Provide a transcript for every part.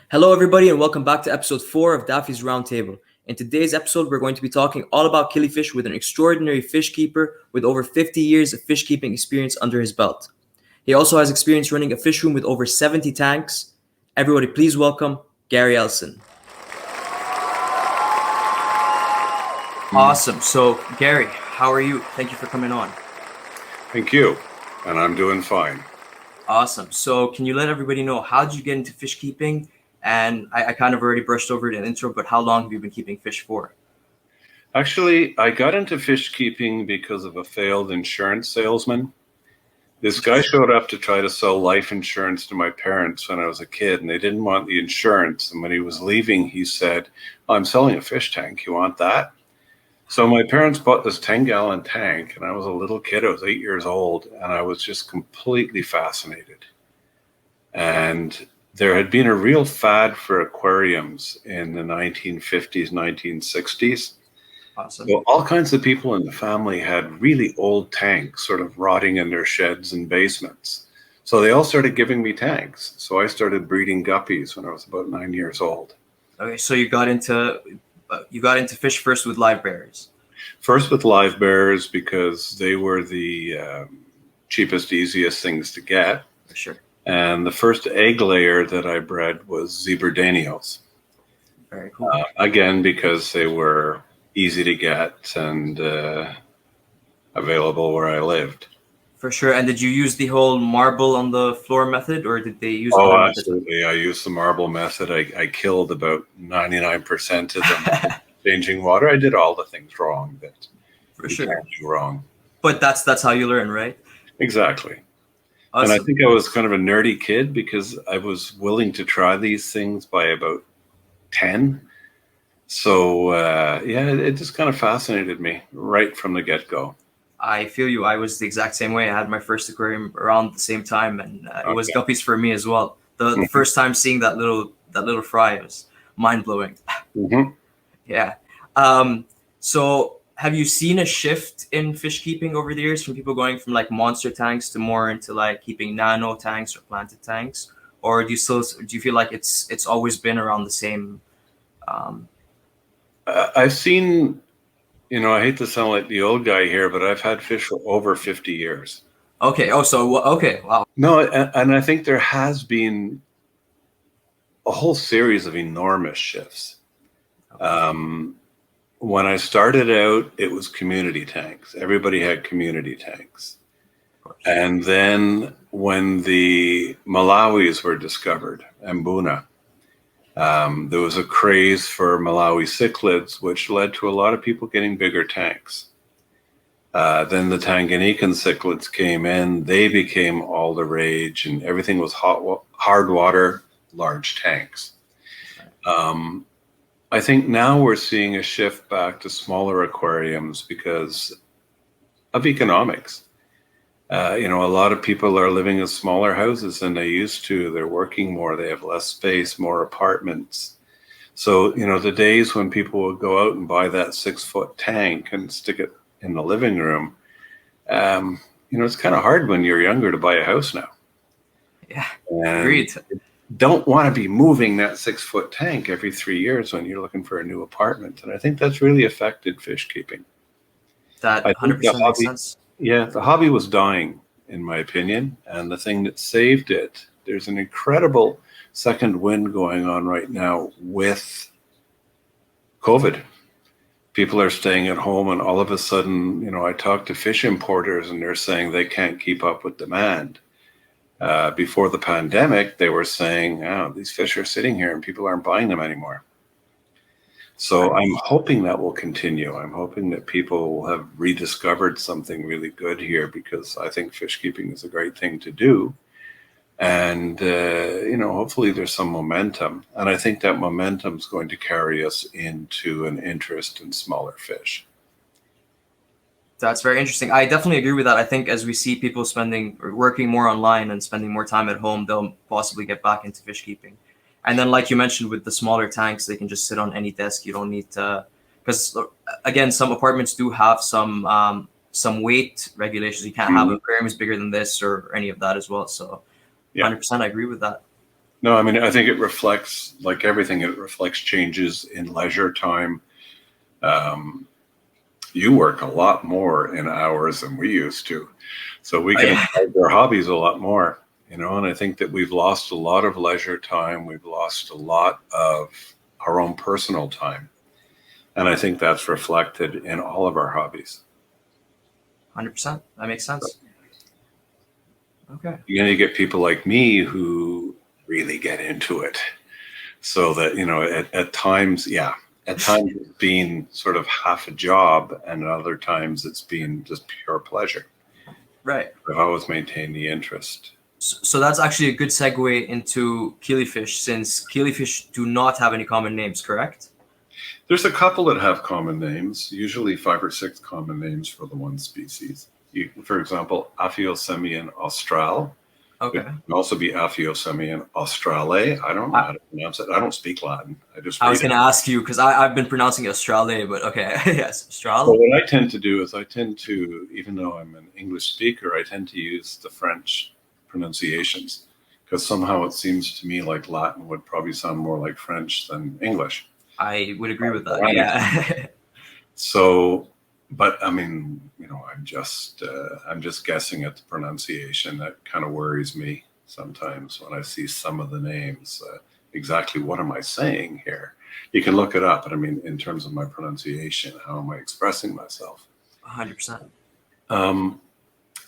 Hello, everybody, and welcome back to episode 4 of Daffy's Roundtable. In today's episode, we're going to be talking all about Killifish with an extraordinary fish keeper with over 50 years of fish keeping experience under his belt. He also has experience running a fish room with over 70 tanks. Everybody, please welcome Gary Elson. Awesome. So, Gary, how are you? Thank you for coming on. Thank you, and I'm doing fine. Awesome. So, can you let everybody know how did you get into fish keeping? And I kind of already brushed over it in the intro, but how long have you been keeping fish for? Actually, I got into fish keeping because of a failed insurance salesman. This guy showed up to try to sell life insurance to my parents when I was a kid, and they didn't want the insurance. And when he was leaving, he said, "I'm selling a fish tank. You want that?" So my parents bought this 10-gallon tank, and I was a little kid. I was 8 years old, and I was just completely fascinated. And there had been a real fad for aquariums in the 1950s, 1960s. Awesome. So all kinds of people in the family had really old tanks sort of rotting in their sheds and basements. So they all started giving me tanks. So I started breeding guppies when I was about 9 years old. Okay, so you got into fish first with live bearers. First with live bearers because they were the cheapest, easiest things to get. For sure. And the first egg layer that I bred was zebra danios. Very cool. Again, because they were easy to get and available where I lived. For sure. And did you use the whole marble on the floor method, or did they use? Oh, absolutely. I used the marble method. I killed about 99% of them changing water. I did all the things wrong that For you sure. can't do wrong. But that's how you learn, right? Exactly. Awesome. And I think I was kind of a nerdy kid because I was willing to try these things by about 10. So, it just kind of fascinated me right from the get-go. I feel you. I was the exact same way. I had my first aquarium around the same time, and it was guppies for me as well. The first time seeing that little fry was mind-blowing. Mm-hmm. Yeah. So have you seen a shift in fish keeping over the years from people going from like monster tanks to more into like keeping nano tanks or planted tanks? Or do you feel like it's always been around the same? I've seen, I hate to sound like the old guy here, but I've had fish for over 50 years. Okay. Oh, so okay. Wow. No, and I think there has been a whole series of enormous shifts. Okay. When I started out, it was community tanks. Everybody had community tanks. And then when the Malawis were discovered, Mbuna, there was a craze for Malawi cichlids, which led to a lot of people getting bigger tanks. Then the Tanganyikan cichlids came in. They became all the rage, and everything was hard water, large tanks. I think now we're seeing a shift back to smaller aquariums because of economics. A lot of people are living in smaller houses than they used to. They're working more. They have less space, more apartments. So, the days when people would go out and buy that 6-foot tank and stick it in the living room, it's kind of hard when you're younger to buy a house now. Yeah, and agreed. Don't want to be moving that 6-foot tank every 3 years when you're looking for a new apartment. And I think that's really affected fish keeping. That 100% makes sense. Yeah, the hobby was dying, in my opinion. And the thing that saved it, there's an incredible second wind going on right now with COVID. People are staying at home, and all of a sudden, I talk to fish importers and they're saying they can't keep up with demand. Before the pandemic, they were saying, "Oh, these fish are sitting here and people aren't buying them anymore." So I'm hoping that will continue. I'm hoping that people will have rediscovered something really good here, because I think fish keeping is a great thing to do. And, hopefully there's some momentum. And I think that momentum is going to carry us into an interest in smaller fish. That's very interesting. I definitely agree with that. I think as we see people working more online and spending more time at home, they'll possibly get back into fish keeping. And then, like you mentioned, with the smaller tanks, they can just sit on any desk. You don't need to, because again, some apartments do have some weight regulations. You can't have an aquarium is bigger than this or any of that as well. So 100%, I agree with that. No, I mean, I think it reflects, like everything, it reflects changes in leisure time. Um, you work a lot more in hours than we used to. So we can indulge our hobbies a lot more, you know, and I think that we've lost a lot of leisure time. We've lost a lot of our own personal time. And I think that's reflected in all of our hobbies. 100%. That makes sense. Okay. You get people like me who really get into it. So that, you know, at times, yeah, at times it's been sort of half a job, and at other times it's been just pure pleasure. Right. I've always maintained the interest. So that's actually a good segue into killifish, since killifish do not have any common names, correct? There's a couple that have common names, usually 5 or 6 common names for the one species. For example, Aphiosemion austral. Okay. It can also be Aphiosemion australe. I don't know how to pronounce it. I don't speak Latin. I just read I was going it. to ask you because I've been pronouncing it Australe, but okay. Yes, So Austral. what I tend to do is even though I'm an English speaker, I tend to use the French pronunciations because somehow it seems to me like Latin would probably sound more like French than English. I would agree with that. Yeah. So, but I mean, you know, I'm just guessing at the pronunciation. That kind of worries me sometimes when I see some of the names. Exactly what am I saying here? You can look it up, but I mean, in terms of my pronunciation, how am I expressing myself? 100%.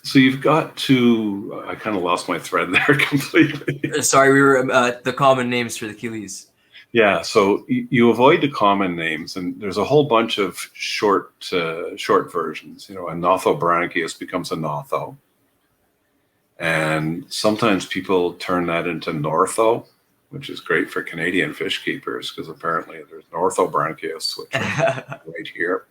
So you've got to. I kind of lost my thread there completely. Sorry, we were the common names for the killies. Yeah, so you avoid the common names, and there's a whole bunch of short versions. You know, a nothobranchius becomes a notho, and sometimes people turn that into northo, which is great for Canadian fish keepers because apparently there's northobranchius, which is right here.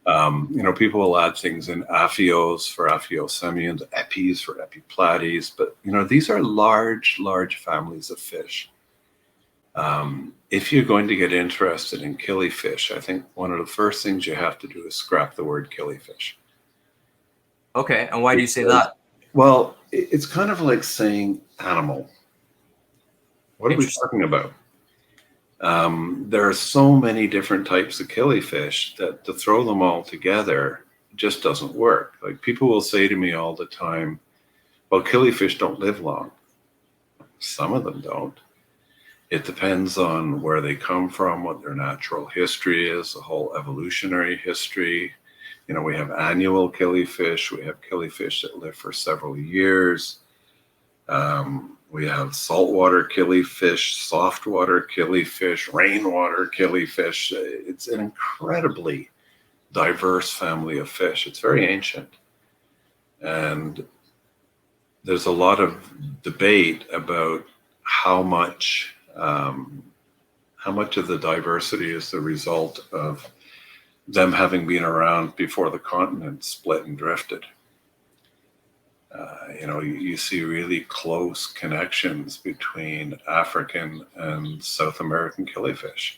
You know, people will add things in aphios for aphiosemions, epis for epiplates, but you know, these are large families of fish. If you're going to get interested in killifish, I think one of the first things you have to do is scrap the word killifish. Okay, and why do you say that? Well, it's kind of like saying animal. What are we talking about? There are so many different types of killifish that to throw them all together just doesn't work. Like people will say to me all the time, well, killifish don't live long. Some of them don't. It depends on where they come from, what their natural history is, the whole evolutionary history. You know, we have annual killifish. We have killifish that live for several years. We have saltwater killifish, softwater killifish, rainwater killifish. It's an incredibly diverse family of fish. It's very ancient. And there's a lot of debate about how much of the diversity is the result of them having been around before the continent split and drifted. You know, you see really close connections between African and South American killifish.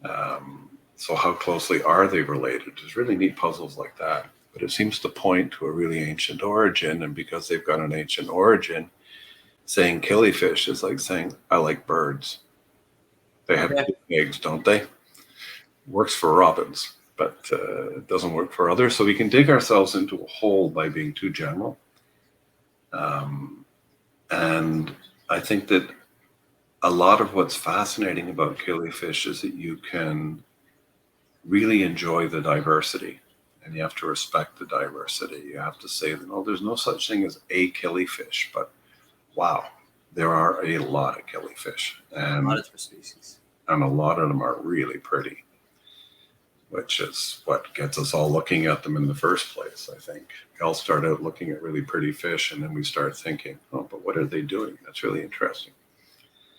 So how closely are they related? There's really neat puzzles like that. But it seems to point to a really ancient origin. And because they've got an ancient origin, saying killifish is like saying, I like birds. They have eggs, don't they? Works for robins, but it doesn't work for others. So we can dig ourselves into a hole by being too general. And I think that a lot of what's fascinating about killifish is that you can really enjoy the diversity, and you have to respect the diversity. You have to say that, no, there's no such thing as a killifish, but wow, there are a lot of killifish, and a lot of different species, and a lot of them are really pretty, which is what gets us all looking at them in the first place. I think we all start out looking at really pretty fish, and then we start thinking, oh, but what are they doing? That's really interesting.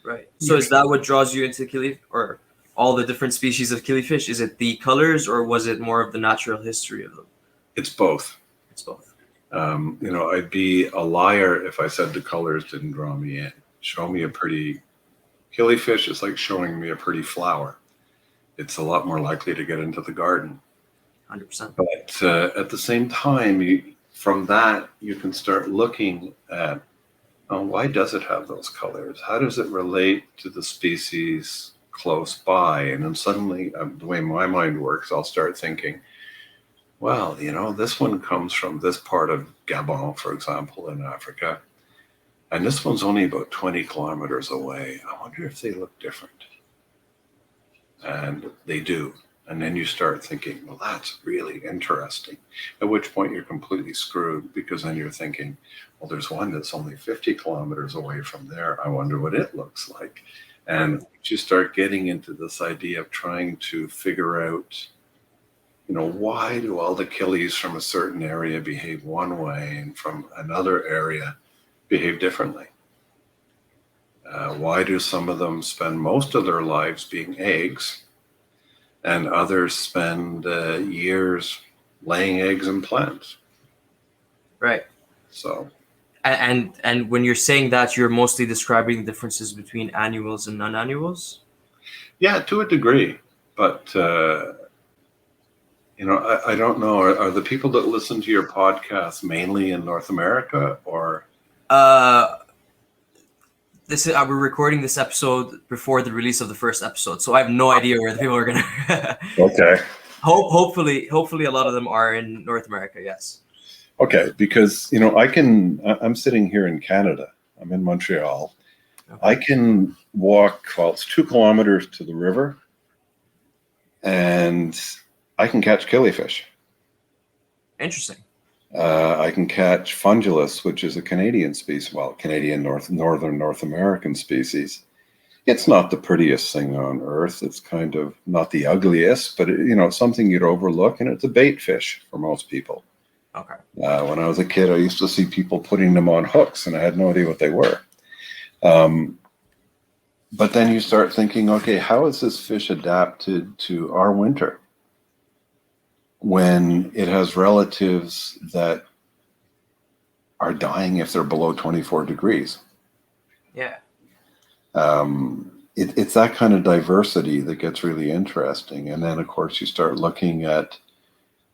Right. So is that what draws you into killifish, or all the different species of killifish? Is it the colors, or was it more of the natural history of them? It's both. It's both. You know, I'd be a liar if I said the colors didn't draw me in. Show me a pretty killifish is like showing me a pretty flower. It's a lot more likely to get into the garden. 100%. But at the same time, from that, you can start looking at why does it have those colors? How does it relate to the species close by? And then suddenly, the way my mind works, I'll start thinking, well, this one comes from this part of Gabon, for example, in Africa, and this one's only about 20 kilometers away. I wonder if they look different. And they do. And then you start thinking, well, that's really interesting. At which point you're completely screwed, because then you're thinking, well, there's one that's only 50 kilometers away from there. I wonder what it looks like. And you start getting into this idea of trying to figure out, why do all the killies from a certain area behave one way and from another area behave differently? Why do some of them spend most of their lives being eggs, and others spend years laying eggs in plants? Right. So, and when you're saying that, you're mostly describing the differences between annuals and non-annuals? yeah, to a degree. But, I don't know. Are the people that listen to your podcast mainly in North America, or? We're recording this episode before the release of the first episode, so I have no idea where the people are gonna. Okay. Hopefully, a lot of them are in North America. Yes. Okay, because I'm sitting here in Canada. I'm in Montreal. Okay. I can walk, well, it's 2 kilometers to the river, and I can catch killifish. Interesting. I can catch fundulus, which is a Canadian species, Canadian northern North American species. It's not the prettiest thing on earth. It's kind of not the ugliest, but it's something you'd overlook, and it's a bait fish for most people. Okay. When I was a kid, I used to see people putting them on hooks, and I had no idea what they were. But then you start thinking, okay, how is this fish adapted to our winter when it has relatives that are dying if they're below 24 degrees? Yeah. It's that kind of diversity that gets really interesting. And then, of course, you start looking at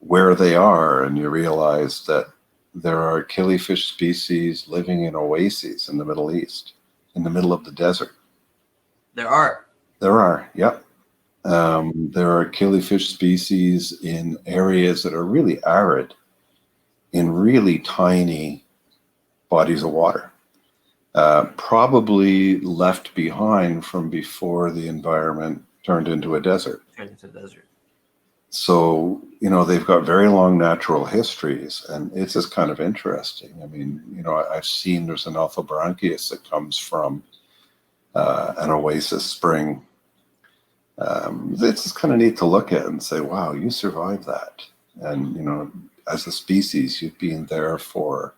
where they are, and you realize that there are killifish species living in oases in the Middle East, in the middle of the desert. There are. Yep. There are killifish species in areas that are really arid, in really tiny bodies of water, probably left behind from before the environment turned into a desert. So, they've got very long natural histories, and it's just kind of interesting. I mean, I've seen there's an alphobranchius that comes from an oasis spring. It's just kind of neat to look at and say, wow, you survived that. And, as a species, you've been there for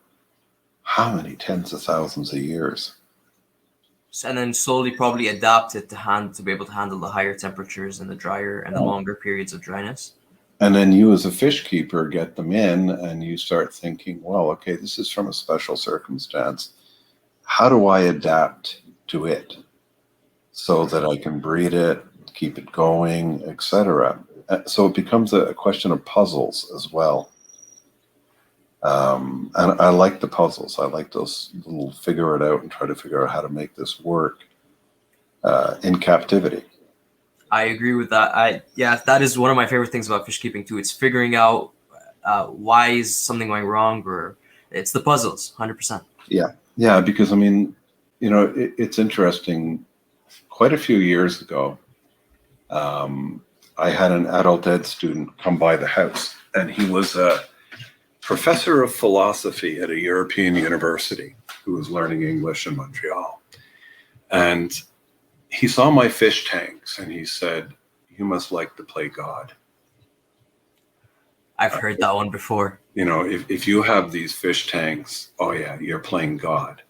how many tens of thousands of years? And then slowly probably adapted to be able to handle the higher temperatures and the drier and the longer periods of dryness. And then you as a fish keeper get them in, and you start thinking, well, okay, this is from a special circumstance. How do I adapt to it so that I can breed it, keep it going, etc.? So it becomes a question of puzzles as well. And I like the puzzles. I like those little figure it out and try to figure out how to make this work in captivity. I agree with that. That is one of my favorite things about fish keeping too. It's figuring out why is something going wrong, or it's the puzzles, 100%. Yeah, because it's interesting. Quite a few years ago, I had an adult ed student come by the house, and he was a professor of philosophy at a European university who was learning English in Montreal. And he saw my fish tanks, and he said, "You must like to play God." I've heard that one before. If you have these fish tanks, oh yeah, you're playing God.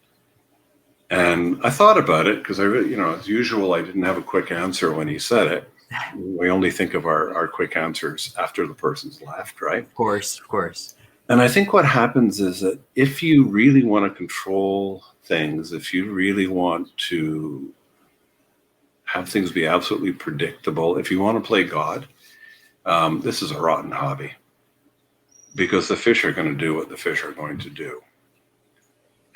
And I thought about it, because as usual, I didn't have a quick answer when he said it. We only think of our quick answers after the person's left, right? Of course. And I think what happens is that if you really want to control things, if you really want to have things be absolutely predictable, if you want to play God, this is a rotten hobby, because the fish are going to do what the fish are going to do.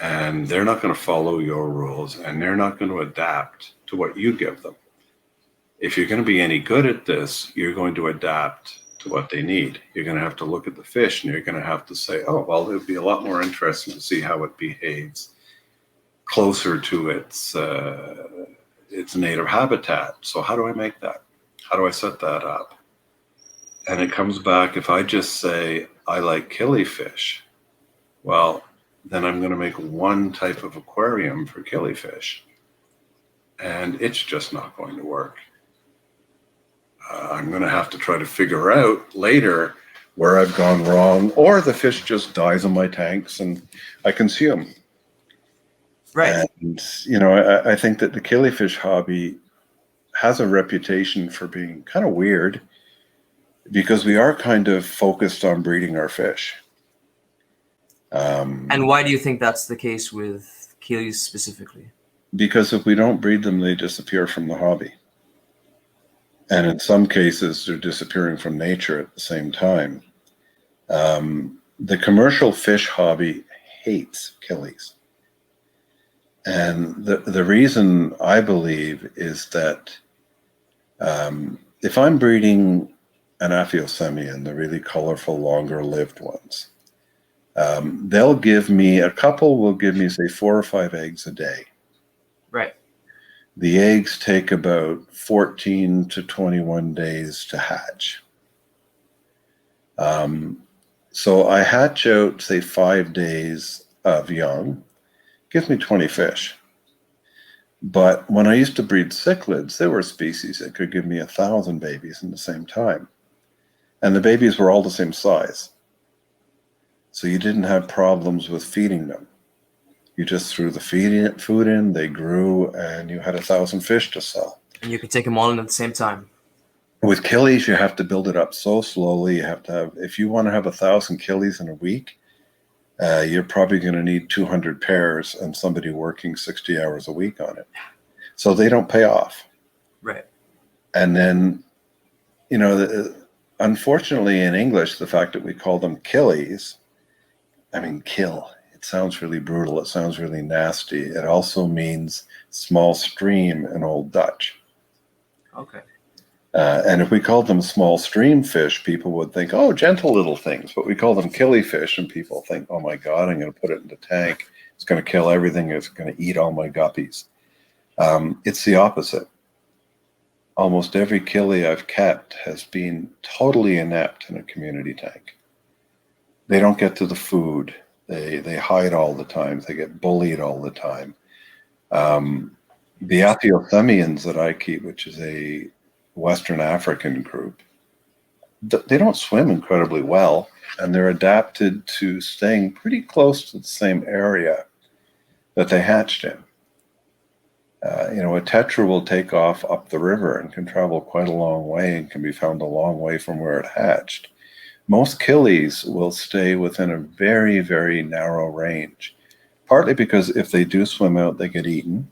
and they're not going to follow your rules, and they're not going to adapt to what you give them. If you're going to be any good at this, you're going to adapt to what they need. You're going to have to look at the fish, and you're going to have to say, oh, well, it would be a lot more interesting to see how it behaves closer to its native habitat. So how do I make that? How do I set that up? And it comes back, if I just say, I like killifish, well, then I'm going to make one type of aquarium for killifish. And it's just not going to work. I'm going to have to try to figure out later where I've gone wrong, or the fish just dies in my tanks and I consume. Right. And, you know, I think that the killifish hobby has a reputation for being kind of weird because we are kind of focused on breeding our fish. And why do you think that's the case with killies specifically? Because if we don't breed them, they disappear from the hobby. And in some cases, they're disappearing from nature at the same time. The commercial fish hobby hates killies. And the reason I believe is that if I'm breeding an Aphyosemian, the really colorful, longer-lived ones, they'll give me, a couple will give me, say, 4 or 5 eggs a day. Right. The eggs take about 14 to 21 days to hatch. So I hatch out, say, 5 days of young, gives me 20 fish. But when I used to breed cichlids, there were species that could give me 1,000 babies in the same time. And the babies were all the same size. So you didn't have problems with feeding them. You just threw the food in, they grew, and you had 1,000 fish to sell. And you could take them all in at the same time. With killies, you have to build it up so slowly. You have to have, if you want to have 1,000 killies in a week, you're probably going to need 200 pairs and somebody working 60 hours a week on it. So they don't pay off. Right. And then, you know, unfortunately in English, the fact that we call them killies, I mean, kill, it sounds really brutal. It sounds really nasty. It also means small stream in Old Dutch. Okay. And if we called them small stream fish, people would think, oh, gentle little things. But we call them killifish, and people think, oh my God, I'm going to put it in the tank. It's going to kill everything. It's going to eat all my guppies. It's the opposite. Almost every killie I've kept has been totally inept in a community tank. They don't get to the food. They hide all the time. They get bullied all the time. The Aphyosemians that I keep, which is a Western African group, they don't swim incredibly well, and they're adapted to staying pretty close to the same area that they hatched in. You know, a tetra will take off up the river and can travel quite a long way and can be found a long way from where it hatched. Most killies will stay within a very, very narrow range, partly because if they do swim out, they get eaten,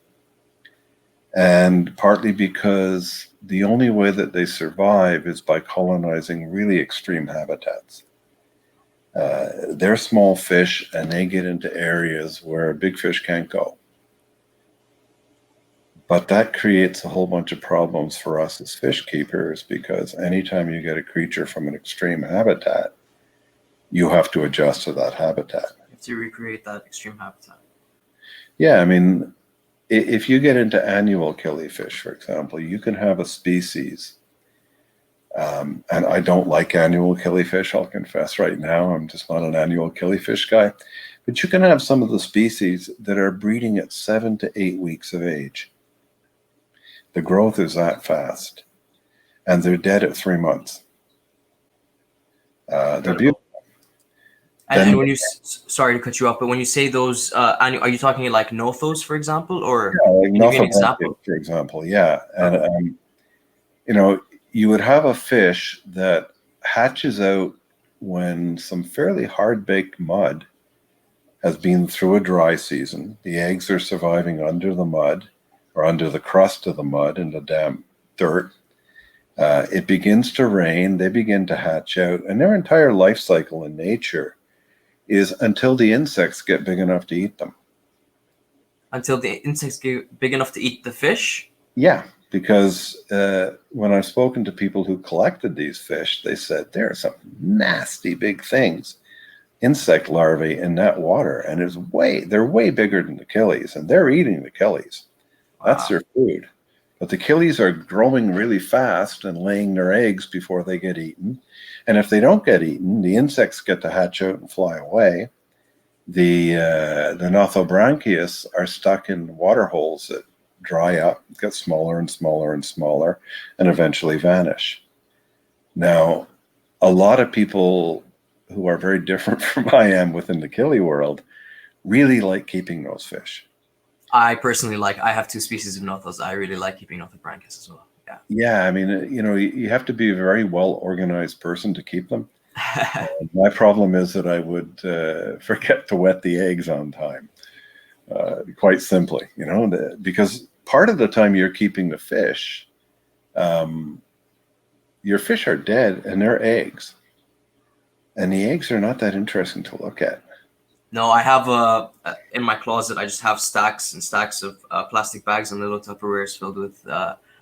and partly because the only way that they survive is by colonizing really extreme habitats. They're small fish, and they get into areas where big fish can't go. But that creates a whole bunch of problems for us as fish keepers, because anytime you get a creature from an extreme habitat, you have to adjust to that habitat. You have to recreate that extreme habitat. Yeah, I mean, if you get into annual killifish, for example, you can have a species, and I don't like annual killifish, I'll confess right now, I'm just not an annual killifish guy, but you can have some of the species that are breeding at 7 to 8 weeks of age. The growth is that fast, and they're dead at 3 months. They're beautiful. And when you, sorry to cut you off, but when you say those, are you talking like nothos, for example, or like can you give me an example? for example, yeah. And you know, you would have a fish that hatches out when some fairly hard-baked mud has been through a dry season. The eggs are surviving under the mud, or under the crust of the mud in the damp dirt. It begins to rain, they begin to hatch out, and their entire life cycle in nature is until the insects get big enough to eat them. until the insects get big enough to eat the fish? Yeah, because when I've spoken to people who collected these fish, they said there are some nasty big things, insect larvae in that water, and they're way bigger than the killies, and they're eating the killies. That's Wow. their food. But the killies are growing really fast and laying their eggs before they get eaten. And if they don't get eaten, the insects get to hatch out and fly away. The Nothobranchius are stuck in water holes that dry up, get smaller and smaller and smaller, and eventually vanish. Now, a lot of people who are very different from I am within the killie world really like keeping those fish. I personally I have two species of Nothos. I really like keeping Nothobranchus as well. Yeah. Yeah, I mean, you have to be a very well organized person to keep them. My problem is that I would forget to wet the eggs on time, quite simply, because part of the time you're keeping the fish, your fish are dead and they're eggs. And the eggs are not that interesting to look at. No, I have in my closet. I just have stacks and stacks of plastic bags and little Tupperwares filled with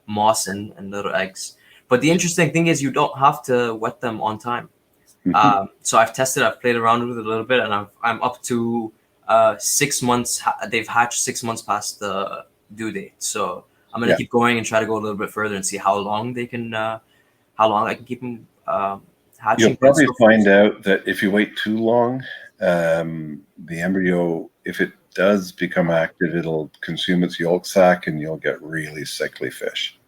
moss and little eggs. But the interesting thing is, you don't have to wet them on time. So I've tested. I've played around with it a little bit, and I'm up to 6 months. They've hatched 6 months past the due date. So I'm gonna keep going and try to go a little bit further and see how long I can keep them hatching. You'll probably find out that if you wait too long, the embryo, if it does become active, it'll consume its yolk sac and you'll get really sickly fish.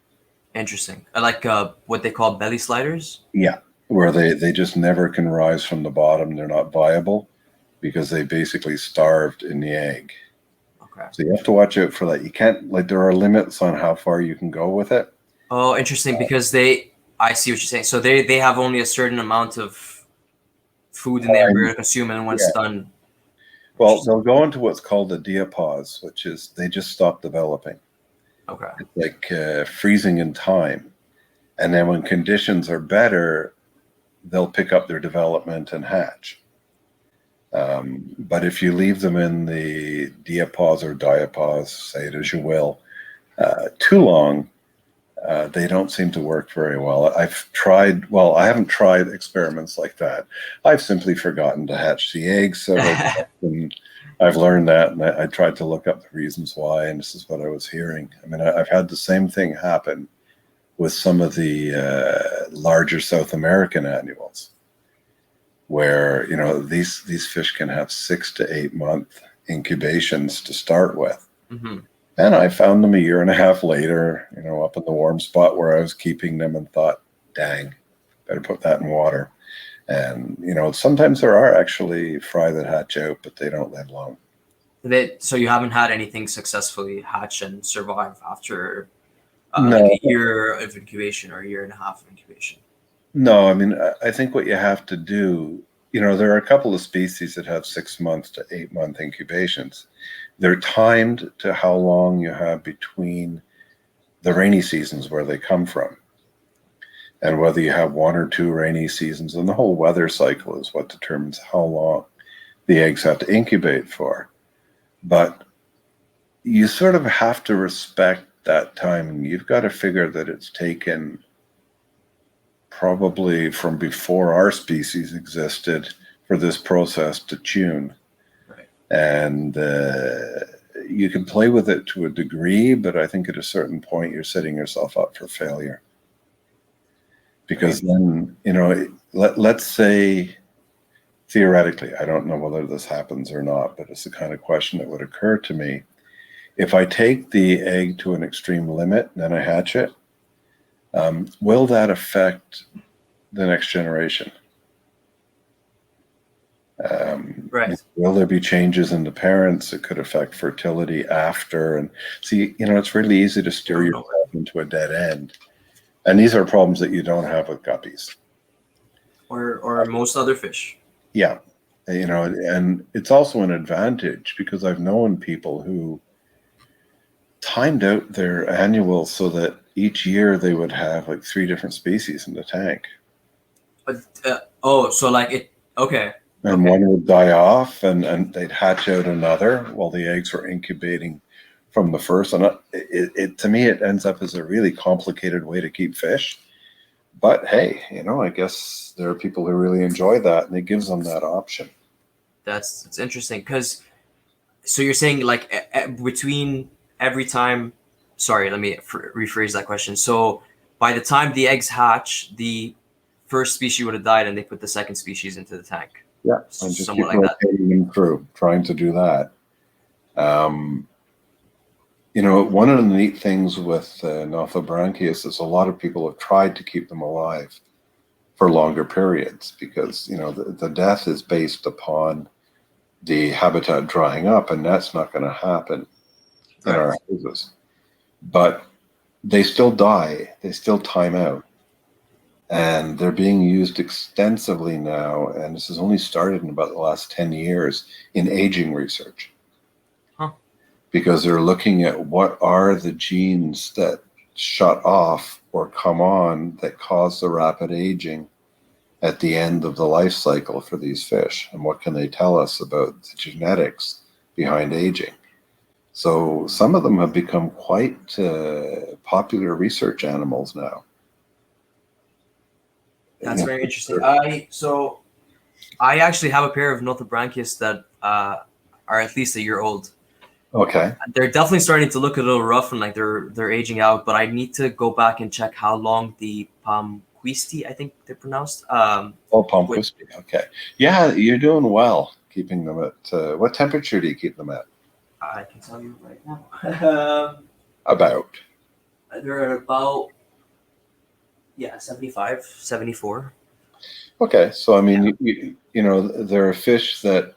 Interesting. I like what they call belly sliders. Yeah, where they just never can rise from the bottom. They're not viable because they basically starved in the egg. Okay. So you have to watch out for that. You can't, there are limits on how far you can go with it. Oh, interesting, because I see what you're saying. So they have only a certain amount of food in the embryo to consume, and when it's done. Well, they'll go into what's called a diapause, which is they just stop developing. Okay. It's like freezing in time. And then when conditions are better, they'll pick up their development and hatch. But if you leave them in the diapause or diapause, say it as you will, too long, they don't seem to work very well. I haven't tried experiments like that. I've simply forgotten to hatch the eggs. So I've learned that, and I tried to look up the reasons why, and this is what I was hearing. I mean, I've had the same thing happen with some of the larger South American annuals, where these fish can have 6 to 8 month incubations to start with. Mm-hmm. And I found them a year and a half later, up in the warm spot where I was keeping them, and thought, dang, better put that in water. And, sometimes there are actually fry that hatch out, but they don't live long. So you haven't had anything successfully hatch and survive after No. like a year of incubation or a year and a half of incubation? No, I mean, I think what you have to do, there are a couple of species that have 6 month to 8 month incubations. They're timed to how long you have between the rainy seasons where they come from, and whether you have 1 or 2 rainy seasons, and the whole weather cycle is what determines how long the eggs have to incubate for. But you sort of have to respect that time. You've got to figure that it's taken probably from before our species existed for this process to tune. And you can play with it to a degree, but I think at a certain point you're setting yourself up for failure. Because then, let's say, theoretically, I don't know whether this happens or not, but it's the kind of question that would occur to me. If I take the egg to an extreme limit and then I hatch it, will that affect the next generation? Right. Will there be changes in the parents that could affect fertility after? And see, it's really easy to steer yourself into a dead end. And these are problems that you don't have with guppies. Or most other fish. Yeah. And it's also an advantage, because I've known people who timed out their annuals so that each year they would have like 3 different species in the tank. Okay. And one would die off, and they'd hatch out another while the eggs were incubating from the first. And it to me, it ends up as a really complicated way to keep fish. But hey, I guess there are people who really enjoy that, and it gives them that option. That's interesting because so you're saying like between every time. Sorry, let me rephrase that question. So by the time the eggs hatch, the first species would have died, and they put the second species into the tank. Yeah, and just keep Somewhat like that. rotating them through, trying to do that. One of the neat things with Nothobranchius is a lot of people have tried to keep them alive for longer periods because, the death is based upon the habitat drying up, and that's not going to happen in our houses. But they still die. They still time out. And they're being used extensively now, and this has only started in about the last 10 years in aging research. Huh. Because they're looking at what are the genes that shut off or come on that cause the rapid aging at the end of the life cycle for these fish, and what can they tell us about the genetics behind aging. So some of them have become quite popular research animals now. That's very interesting. I actually have a pair of Nothobranchius that are at least a year old. Okay. They're definitely starting to look a little rough and like they're aging out, but I need to go back and check how long the Pomquisti, I think they're pronounced. Pomquisti. Okay. Yeah, you're doing well keeping them at what temperature do you keep them at? I can tell you right now. About. They're at about 75, 74. Okay, so I mean, there are fish that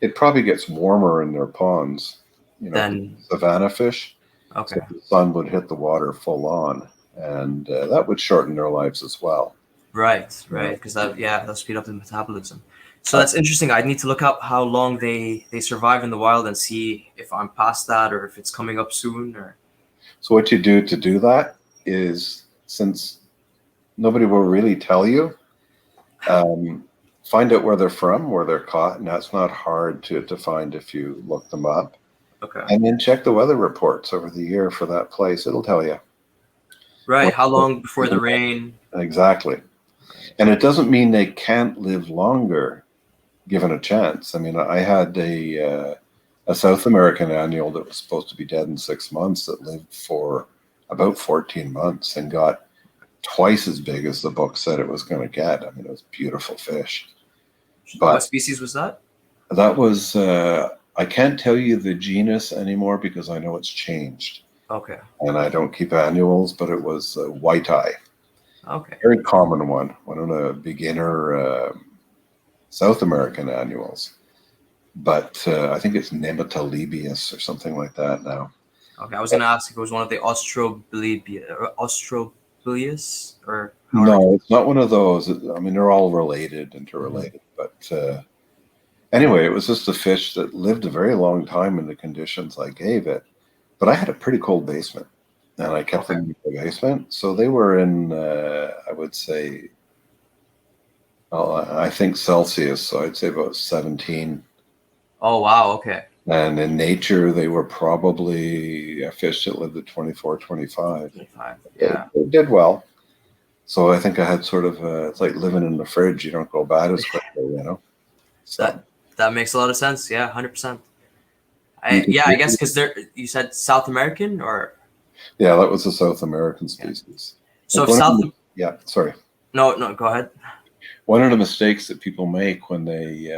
it probably gets warmer in their ponds, Then savanna fish. okay, So the sun would hit the water full on, and that would shorten their lives as well. right, because that'll speed up the metabolism. So that's interesting. I need to look up how long they survive in the wild and see if I'm past that or if it's coming up soon. Or so what you do to do that is, since nobody will really tell you, find out where they're from, where they're caught, and that's not hard to find if you look them up. Okay. And then check the weather reports over the year for that place. It'll tell you. Right. How long before the rain? Exactly. And it doesn't mean they can't live longer given a chance. I mean, I had a South American annual that was supposed to be dead in 6 months that lived for about 14 months and got twice as big as the book said it was going to get. I mean, it was beautiful fish. But what species was that? That was, I can't tell you the genus anymore because I know it's changed. Okay. And I don't keep annuals, but it was white eye. Okay. Very common one of the beginner South American annuals. But I think it's Nematalibius or something like that now. Okay, I was going to ask if it was one of the Ostrobilius or... No, it's not one of those. I mean, they're all related, interrelated. Mm-hmm. But anyway, it was just a fish that lived a very long time in the conditions I gave it. But I had a pretty cold basement, and I kept them in the basement. So they were in, I would say, I think Celsius, so I'd say about 17. Oh, wow, okay. And in nature, they were probably a fish that lived at 24, 25. 25, yeah. They did well. So I think I had sort of, it's like living in the fridge. You don't go bad as quickly, So. That makes a lot of sense. Yeah, 100%. I guess because you said South American or? Yeah, that was a South American species. So yeah, sorry. No, go ahead. One of the mistakes that people make when they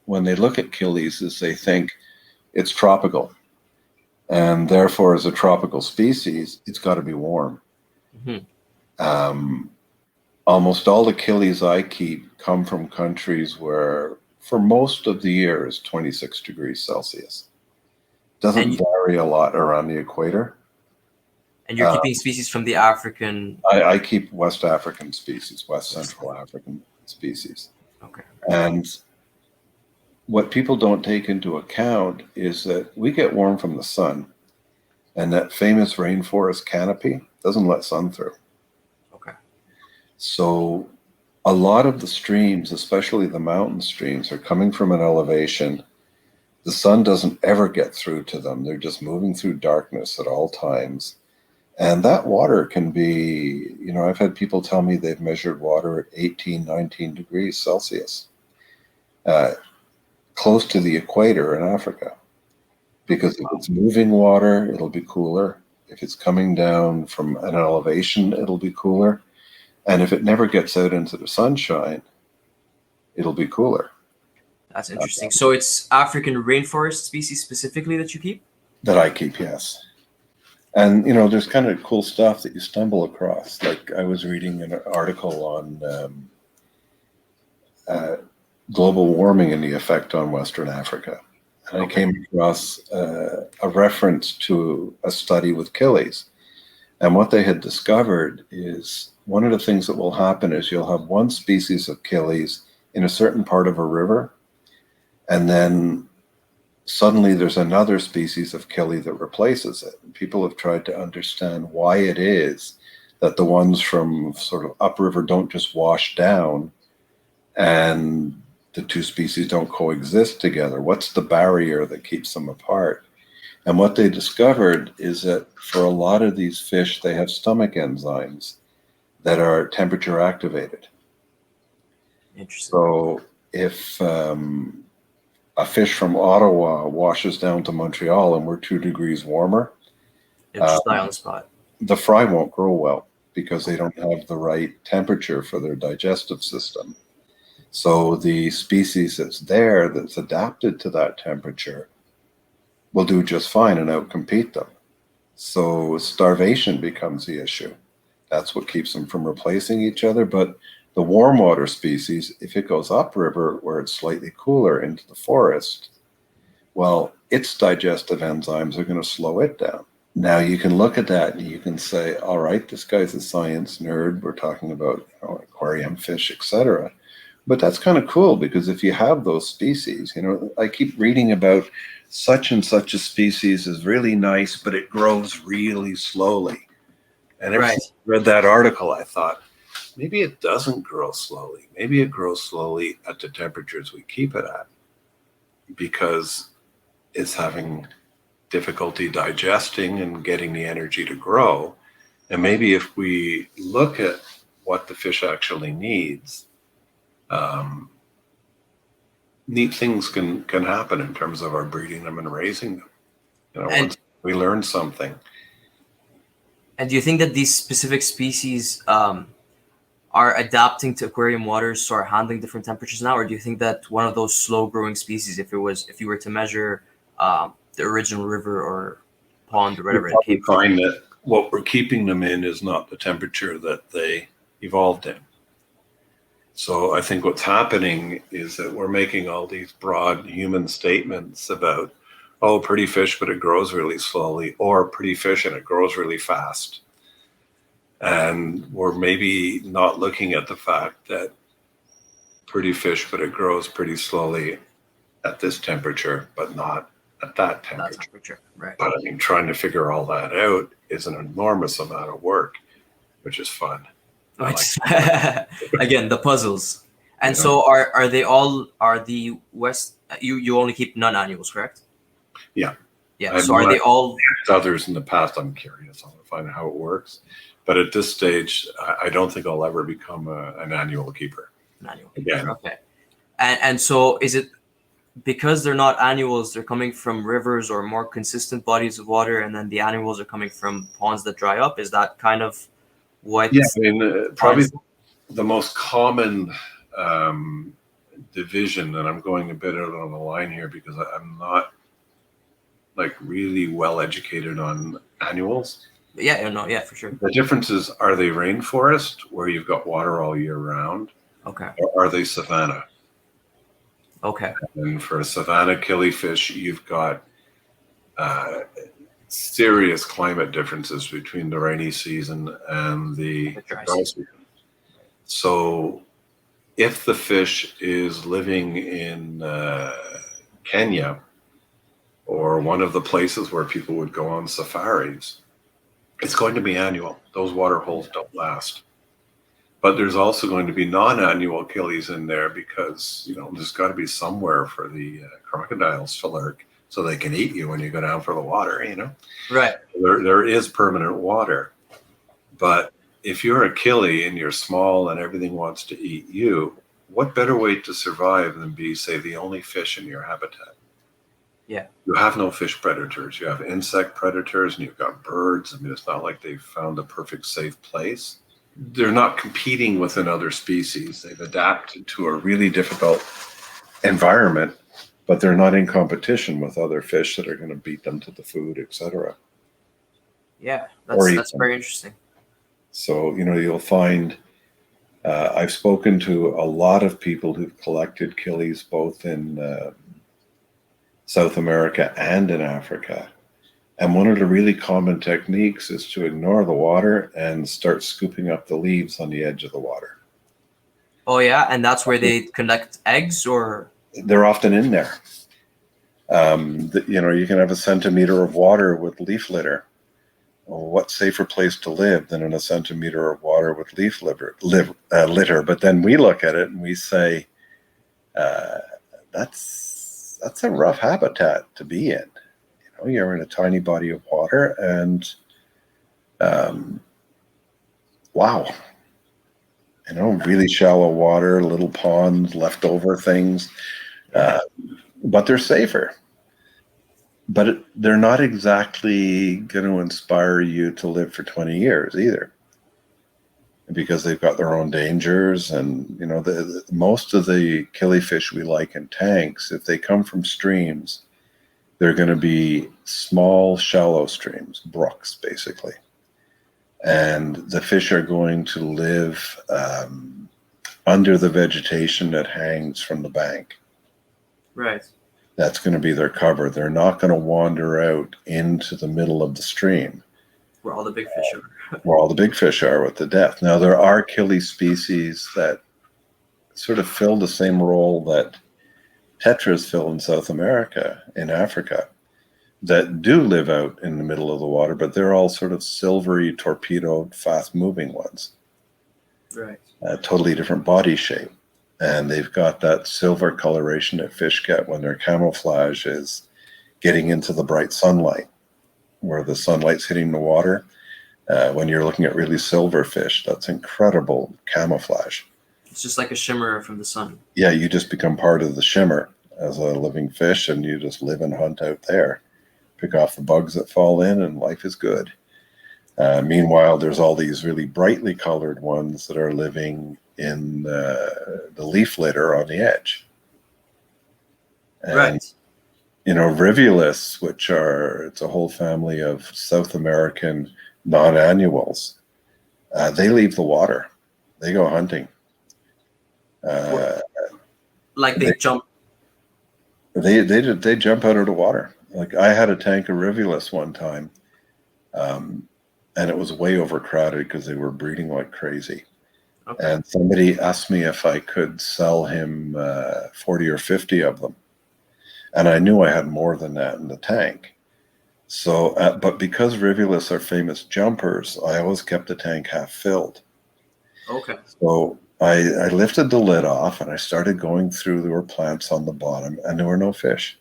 look at killies is they think it's tropical, and therefore, as a tropical species, it's got to be warm. Mm-hmm. Almost all the killies I keep come from countries where, for most of the year, is 26 degrees Celsius. Doesn't vary a lot around the equator. And you're keeping species from the African... I keep West African species, West Central African species. Okay. And what people don't take into account is that we get warm from the sun, and that famous rainforest canopy doesn't let sun through. Okay. So a lot of the streams, especially the mountain streams, are coming from an elevation The sun doesn't ever get through to them. They're just moving through darkness at all times. And that water can be, I've had people tell me they've measured water at 18, 19 degrees Celsius, close to the equator in Africa. Because if it's moving water, it'll be cooler. If it's coming down from an elevation, it'll be cooler. And if it never gets out into the sunshine, it'll be cooler. That's interesting. So it's African rainforest species specifically that you keep? That I keep, yes. And, there's kind of cool stuff that you stumble across. Like I was reading an article on global warming and the effect on Western Africa. And I came across a reference to a study with killies. And what they had discovered is one of the things that will happen is you'll have one species of killies in a certain part of a river, and then suddenly there's another species of killie that replaces it. And people have tried to understand why it is that the ones from sort of upriver don't just wash down and the two species don't coexist together. What's the barrier that keeps them apart? And what they discovered is that for a lot of these fish, they have stomach enzymes that are temperature activated. Interesting. So if a fish from Ottawa washes down to Montreal and we're 2 degrees warmer, It'll just die on the spot. The fry won't grow well because they don't have the right temperature for their digestive system. So the species that's there, that's adapted to that temperature, will do just fine and outcompete them. So starvation becomes the issue. That's what keeps them from replacing each other. But the warm water species, if it goes upriver where it's slightly cooler into the forest, well, its digestive enzymes are going to slow it down. Now you can look at that and you can say, all right, this guy's a science nerd. We're talking about aquarium fish, etc. But that's kind of cool because if you have those species, I keep reading about such and such a species is really nice, but it grows really slowly. And ever since I read that article, I thought, maybe it doesn't grow slowly. Maybe it grows slowly at the temperatures we keep it at because it's having difficulty digesting and getting the energy to grow. And maybe if we look at what the fish actually needs, neat things can happen in terms of our breeding them and raising them. Once we learn something. And do you think that these specific species are adapting to aquarium waters, so are handling different temperatures now, or do you think that one of those slow-growing species, if you were to measure the original river or pond or whatever it came from, find that what we're keeping them in is not the temperature that they evolved in. So I think what's happening is that we're making all these broad human statements about, oh, pretty fish, but it grows really slowly, or pretty fish and it grows really fast. And we're maybe not looking at the fact that pretty fish, but it grows pretty slowly at this temperature, but not at that temperature. Right. But I mean, trying to figure all that out is an enormous amount of work, which is fun. Again, the puzzles. And so are the West, you only keep nonannuals, correct? Yeah. Yeah. So are they all others in the past? I'm curious. I want to find out how it works. But at this stage, I don't think I'll ever become an annual keeper. Again. Okay. And so is it because they're not annuals, they're coming from rivers or more consistent bodies of water, and then the annuals are coming from ponds that dry up? Is that kind of what? Yeah, I mean, probably the most common division, and I'm going a bit out on the line here because I'm not like really well educated on annuals. Yeah, for sure. The difference is, are they rainforest where you've got water all year round? Okay. Or are they savanna? Okay. And for savanna killifish, you've got serious climate differences between the rainy season and the dry season. So if the fish is living in Kenya or one of the places where people would go on safaris, it's going to be annual. Those water holes don't last. But there's also going to be non-annual killies in there because, there's got to be somewhere for the crocodiles to lurk so they can eat you when you go down for the water. Right. There is permanent water. But if you're a killie and you're small and everything wants to eat you, what better way to survive than be, say, the only fish in your habitat? Yeah. You have no fish predators. You have insect predators and you've got birds. I mean, it's not like they've found a perfect safe place. They're not competing with another species. They've adapted to a really difficult environment, but they're not in competition with other fish that are going to beat them to the food, etc. Yeah, that's very interesting. So, you'll find I've spoken to a lot of people who've collected killies both in South America and in Africa. And one of the really common techniques is to ignore the water and start scooping up the leaves on the edge of the water. Oh yeah, and that's where they collect eggs, or they're often in there. You can have a centimeter of water with leaf litter. Well, what safer place to live than in a centimeter of water with leaf litter? But then we look at it and we say, that's a rough habitat to be in. You're in a tiny body of water, and wow, really shallow water, little ponds, leftover things, but they're safer. But they're not exactly going to inspire you to live for 20 years either, because they've got their own dangers. And most of the killifish we like in tanks, if they come from streams, they're going to be small, shallow streams, brooks, basically. And the fish are going to live under the vegetation that hangs from the bank. Right. That's going to be their cover. They're not going to wander out into the middle of the stream. Where all the big fish are. Where all the big fish are with the depth. Now, there are killie species that sort of fill the same role that tetras fill in South America, in Africa, that do live out in the middle of the water, but they're all sort of silvery, torpedoed, fast-moving ones. Right. A totally different body shape. And they've got that silver coloration that fish get when their camouflage is getting into the bright sunlight, where the sunlight's hitting the water. When you're looking at really silver fish, that's incredible camouflage. It's just like a shimmer from the sun. Yeah, you just become part of the shimmer as a living fish, and you just live and hunt out there. Pick off the bugs that fall in, and life is good. Meanwhile, there's all these really brightly colored ones that are living in the leaf litter on the edge. And, right. Rivulus, it's a whole family of South American nonannuals. They leave the water. They go hunting. Like they jump. They jump out of the water. Like I had a tank of Rivulus one time, and it was way overcrowded because they were breeding like crazy. Okay. And somebody asked me if I could sell him 40 or 50 of them, and I knew I had more than that in the tank. So, but because Rivulus are famous jumpers, I always kept the tank half filled. Okay. So I lifted the lid off and I started going through. There were plants on the bottom and there were no fish.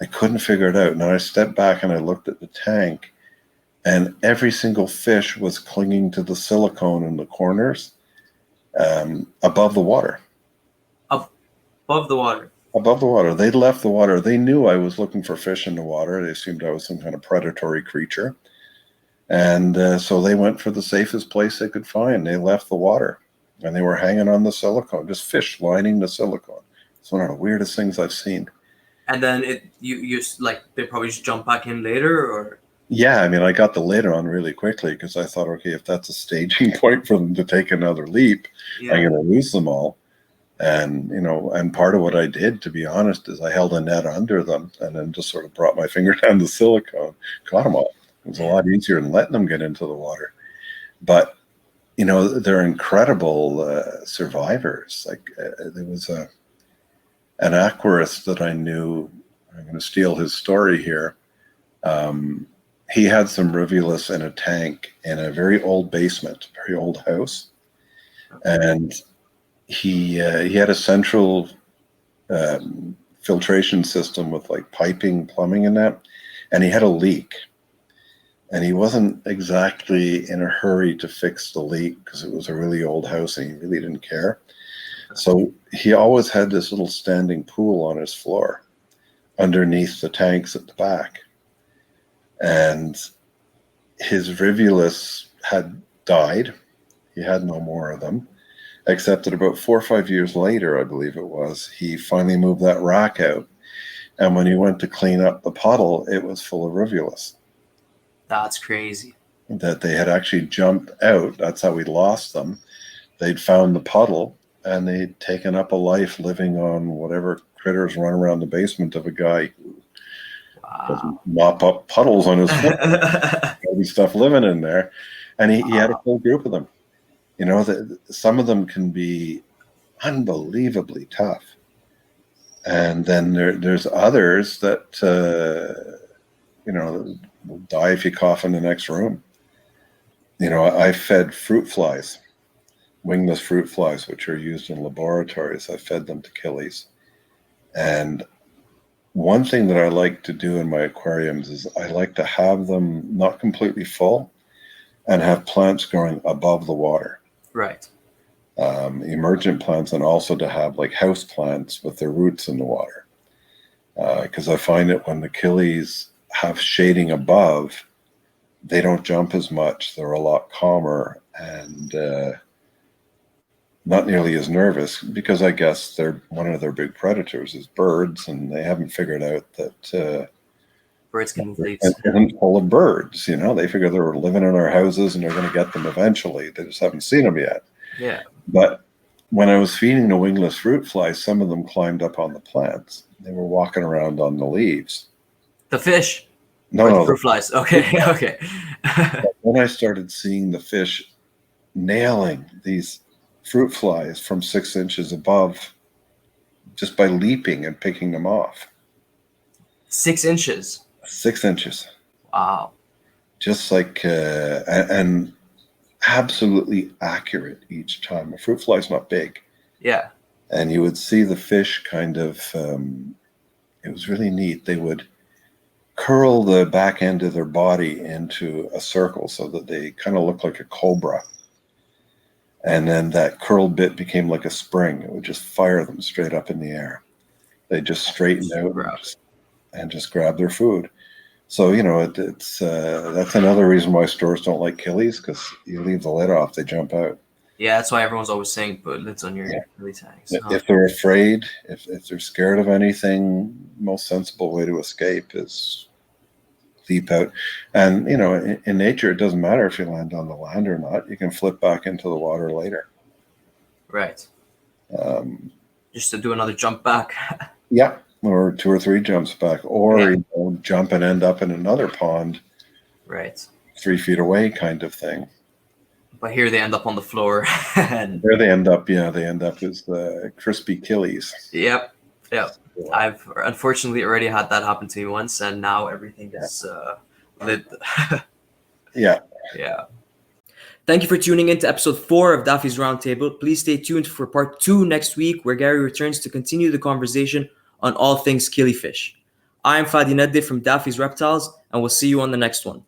I couldn't figure it out. Now I stepped back and I looked at the tank, and every single fish was clinging to the silicone in the corners above the water. Above the water? Above the water. They'd left the water. They knew I was looking for fish in the water. They assumed I was some kind of predatory creature. And so they went for the safest place they could find. They left the water. And they were hanging on the silicone, just fish lining the silicone. It's one of the weirdest things I've seen. And then they probably just jump back in later, or? Yeah, I mean, I got the lid on really quickly because I thought, okay, if that's a staging point for them to take another leap, yeah, I'm going to lose them all. And, and part of what I did, to be honest, is I held a net under them and then just sort of brought my finger down the silicone, caught them all. It was a lot easier than letting them get into the water. But, they're incredible survivors. Like there was an aquarist that I knew. I'm going to steal his story here. He had some Rivulus in a tank in a very old basement, very old house. and he had a central filtration system with like piping, plumbing, and that, and he had a leak. And he wasn't exactly in a hurry to fix the leak because it was a really old house and he really didn't care. So he always had this little standing pool on his floor underneath the tanks at the back. And his rivulus had died. He had no more of them, except that about 4 or 5 years later, I believe it was, he finally moved that rack out. And when he went to clean up the puddle, it was full of rivulus. That's crazy. That they had actually jumped out. That's how we lost them. They'd found the puddle and they'd taken up a life living on whatever critters run around the basement of a guy who doesn't mop up puddles on his foot. All this stuff living in there. And he had a whole group of them. You know, some of them can be unbelievably tough. And then there's others that, will die if you cough in the next room. You know, I fed fruit flies, wingless fruit flies, which are used in laboratories. I fed them to killies. And one thing that I like to do in my aquariums is I like to have them not completely full and have plants growing above the water. Right. Emergent plants, and also to have like house plants with their roots in the water. Because I find that when the killies have shading above, they don't jump as much. They're a lot calmer and not nearly as nervous, because I guess they're one of their big predators is birds, and they haven't figured out that birds can move leaves. Isn't full of birds. You know, they figure they're living in our houses and they're going to get them eventually. They just haven't seen them yet. Yeah. But when I was feeding the wingless fruit flies, some of them climbed up on the plants. They were walking around on the leaves. The fish? No, the fruit flies. Okay, okay. Then I started seeing the fish nailing these fruit flies from 6 inches above just by leaping and picking them off. 6 inches? 6 inches. Wow. Just like, and absolutely accurate each time. A fruit fly's not big. Yeah. And you would see the fish kind of, it was really neat. They would curl the back end of their body into a circle so that they kind of look like a cobra. And then that curled bit became like a spring. It would just fire them straight up in the air. They just straighten out and just grab their food. So, you know, it's that's another reason why stores don't like killies, because you leave the lid off, they jump out. Yeah, that's why everyone's always saying put lids on your killie tanks. If they're afraid, if they're scared of anything, most sensible way to escape is leap out. And, you know, in nature, it doesn't matter if you land on the land or not. You can flip back into the water later. Right. Just to do another jump back. Yeah, or 2 or 3 jumps back, or you know, jump and end up in another pond. Right. 3 feet away kind of thing. But here they end up on the floor. And there they end up, they end up as the crispy killies. Yep. I've unfortunately already had that happen to me once, and now everything is lit. Yeah. Thank you for tuning in to episode 4 of Daffy's Roundtable. Please stay tuned for part 2 next week, where Gary returns to continue the conversation on all things killifish. I am Fadi Nadde from Daffy's Reptiles, and we'll see you on the next one.